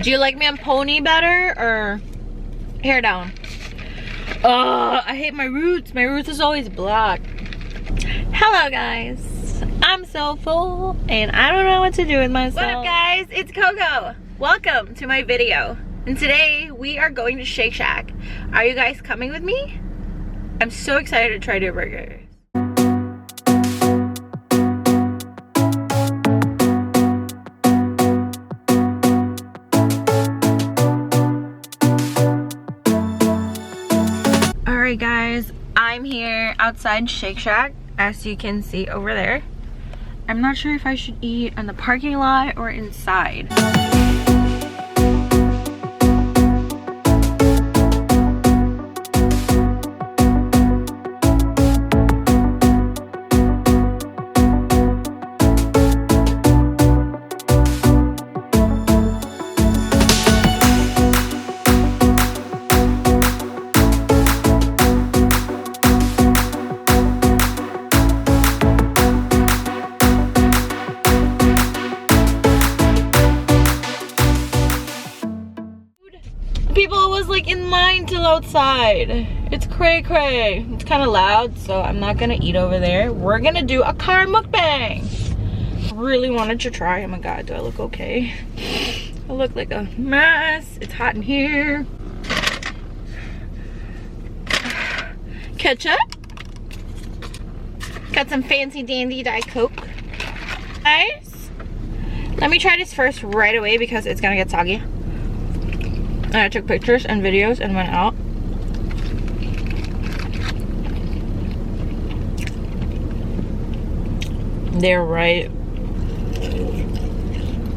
Do you like me on pony better or hair down? Oh, I hate my roots. My roots is always black. Hello guys. I'm so full and I don't know what to do with myself. What up guys? It's Coco. Welcome to my video. And today we are going to Shake Shack. Are you guys coming with me? I'm so excited to try their burgers. Alright guys, I'm here outside Shake Shack, as you can see over there. I'm not sure if I should eat in the parking lot or inside. People was like in line till outside. It's cray cray. It's kind of loud, so I'm not gonna eat over there. We're gonna do a car mukbang. Really wanted to try. Oh my god, do I look okay? I look like a mess. It's hot in here. Ketchup. Got some fancy dandy Diet Coke. Guys, let me try this first right away because it's gonna get soggy. And I took pictures and videos and went out. They're right.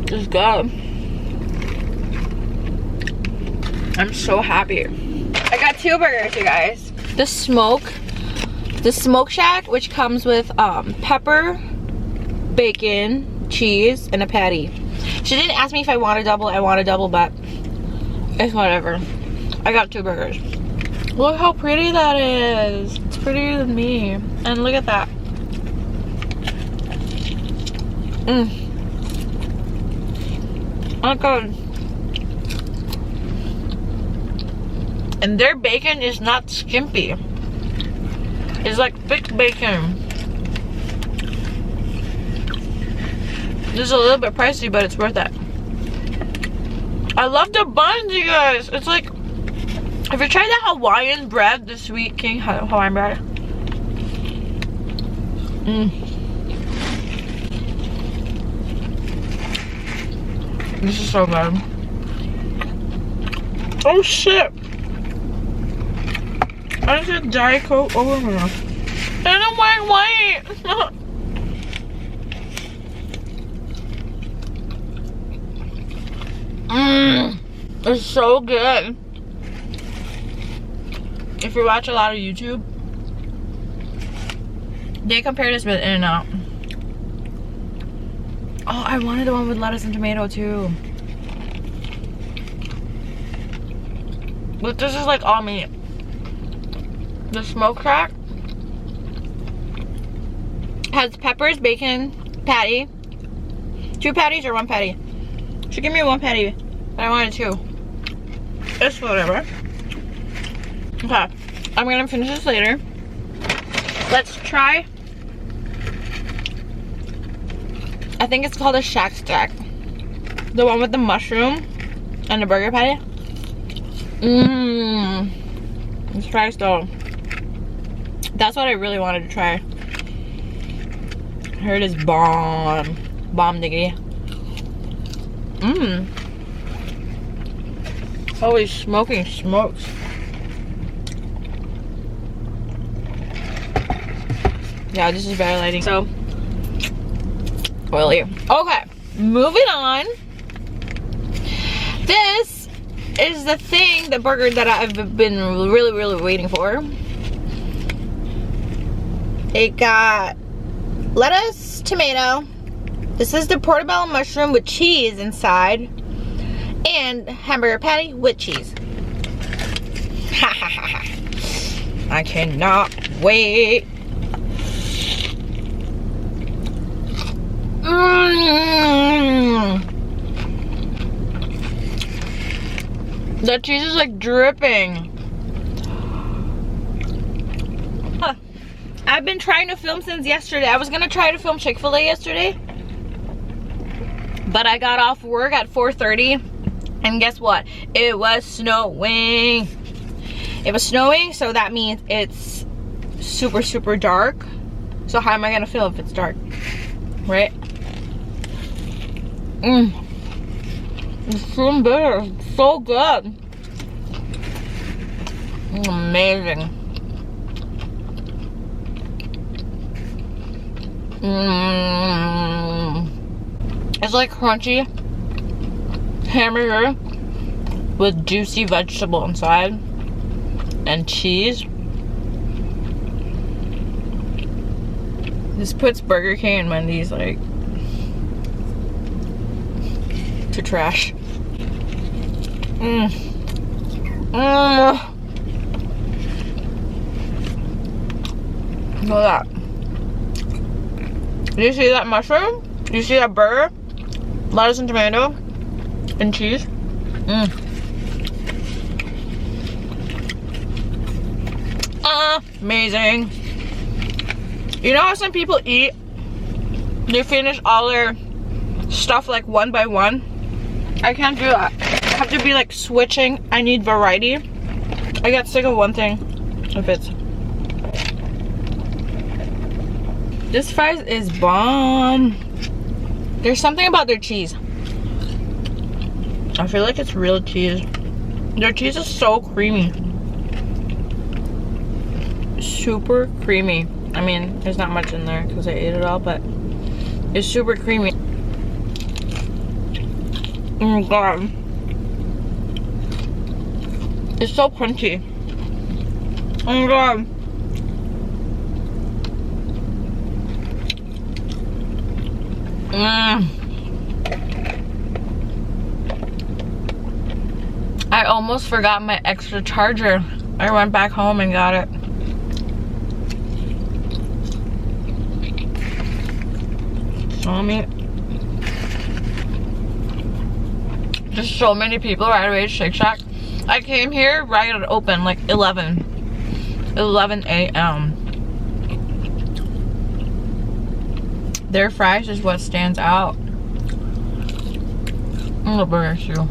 Just go. I'm so happy. I got two burgers, you guys. The Smoke Shack, which comes with pepper, bacon, cheese, and a patty. She didn't ask me if I want a double. I want a double, but it's whatever. I got two burgers. Look how pretty that is. It's prettier than me. And look at that. Oh god. And their bacon is not skimpy. It's like thick bacon. This is a little bit pricey, but it's worth it. I love the buns, you guys. It's like, have you tried the Hawaiian bread, the Sweet King Hawaiian bread? This is so good. Oh shit! I just did Diet Coke over here. And I'm wearing white! It's so good. If you watch a lot of YouTube, they compare this with In-N-Out. Oh, I wanted the one with lettuce and tomato too. But this is like all meat. The Smoke Shack has peppers, bacon, patty. 2 patties or 1 patty? She gave me 1 patty, but I wanted 2. It's whatever. Okay, I'm gonna finish this later. Let's try. I think it's called a Shack Stack. The one with the mushroom and the burger patty. This rice though. That's what I really wanted to try. I heard it's bomb. Bomb diggity. Holy smoking smokes. Yeah, this is very lighting. So oily. Okay, moving on. This is the thing, the burger that I've been really waiting for. It got lettuce, tomato. This is the portobello mushroom with cheese inside. And hamburger patty with cheese. I cannot wait. The cheese is like dripping. I've been trying to film since yesterday. I was gonna try to film Chick-fil-A yesterday, but I got off work at 4:30, and guess what? It was snowing. It was snowing, so that means it's super, super dark. So how am I gonna film if it's dark, right? It's so bitter, so good. Amazing. It's like crunchy hamburger with juicy vegetable inside and cheese. This puts Burger King and Wendy's like to trash. Look at that. Do you see that mushroom? Do you see that burger? Lettuce and tomato and cheese. Amazing. You know how some people eat? They finish all their stuff like one by one. I can't do that. I have to be like switching. I need variety. I get sick of one thing if it's. This fries is bomb. There's something about their cheese. I feel like it's real cheese. Their cheese is so creamy. Super creamy. I mean, there's not much in there because I ate it all, but it's super creamy. Oh my god. It's so crunchy. Oh my god. I almost forgot my extra charger. I went back home and got it. So there's so many people right away at Shake Shack. I came here right at open, like 11 a.m. Their fries is what stands out. I'm the burger too.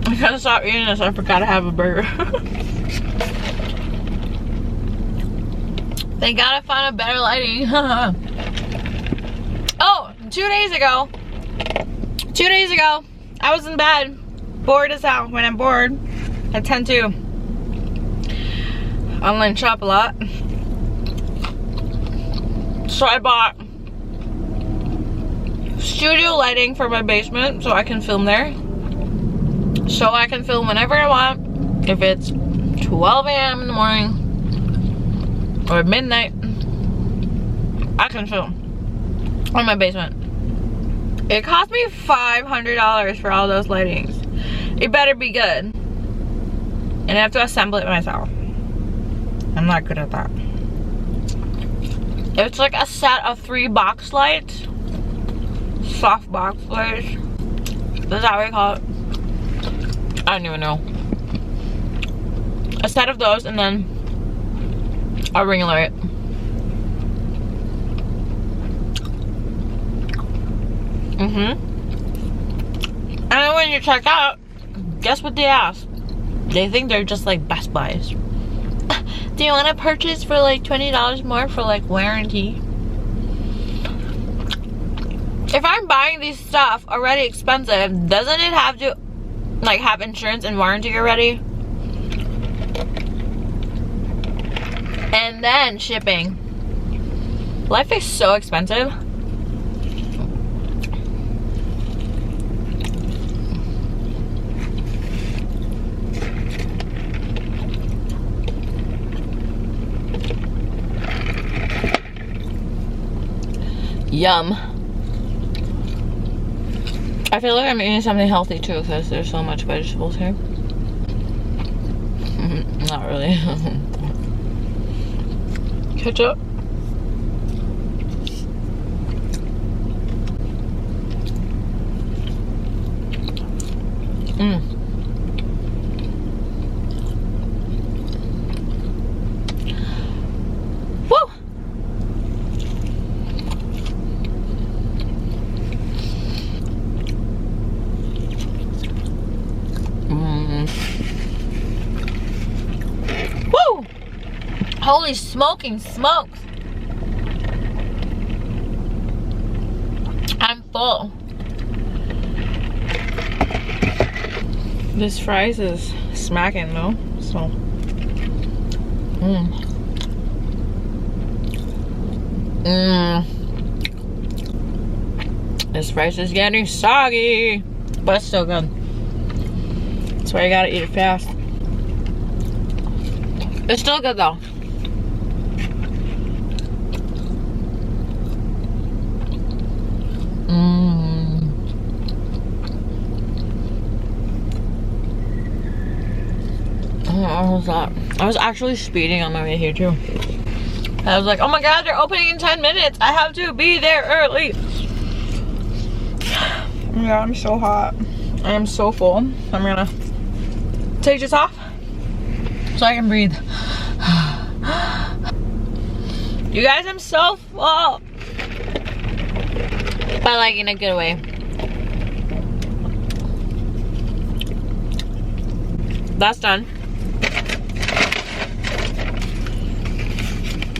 I gotta stop eating this. I forgot to have a burger. They gotta find a better lighting. Oh, 2 days ago, I was in bed, bored as hell. When I'm bored, I tend to online shop a lot. So I bought studio lighting for my basement so I can film there. So I can film whenever I want. If it's 12 a.m. in the morning or midnight, I can film on my basement. It cost me $500 for all those lightings. It better be good. And I have to assemble it myself. I'm not good at that. It's like a set of 3 box lights. Soft box lights. Is that what you call it? I don't even know. A set of those and then a ring light. And then when you check out, guess what they ask? They think they're just like Best Buys. Do you want to purchase for like $20 more for like warranty? If I'm buying these stuff already expensive, doesn't it have to like have insurance and warranty already? And then shipping. Life is so expensive. Yum. I feel like I'm eating something healthy too because there's so much vegetables here. Not really. Ketchup. Woo! Woo! Holy smoking smokes! I'm full. This fries is smacking though, so. This fries is getting soggy, but it's still good. That's why you gotta eat it fast. It's still good though. What was that? I was actually speeding on my way here too. I was like, oh my god, they're opening in 10 minutes. I have to be there early. Oh my god, I'm so hot. I am so full. I'm gonna take this off so I can breathe. You guys, I'm so full. But like in a good way. That's done.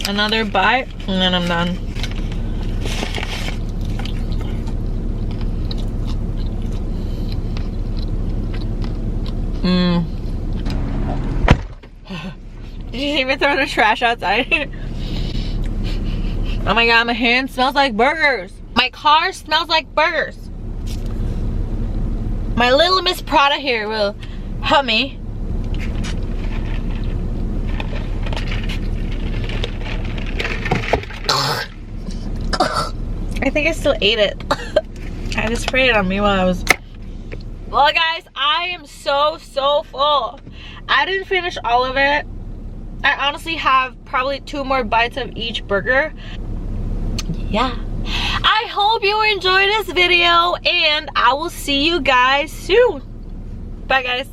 Another bite and then I'm done. Did you even throw the trash outside? Oh my god, my hand smells like burgers. My car smells like burgers. My little Miss Prada here will help me. I think I still ate it. I just sprayed it on me while I was... Well guys, I am so full. I didn't finish all of it. I honestly have probably 2 more bites of each burger. Yeah. I hope you enjoyed this video and I will see you guys soon. Bye guys.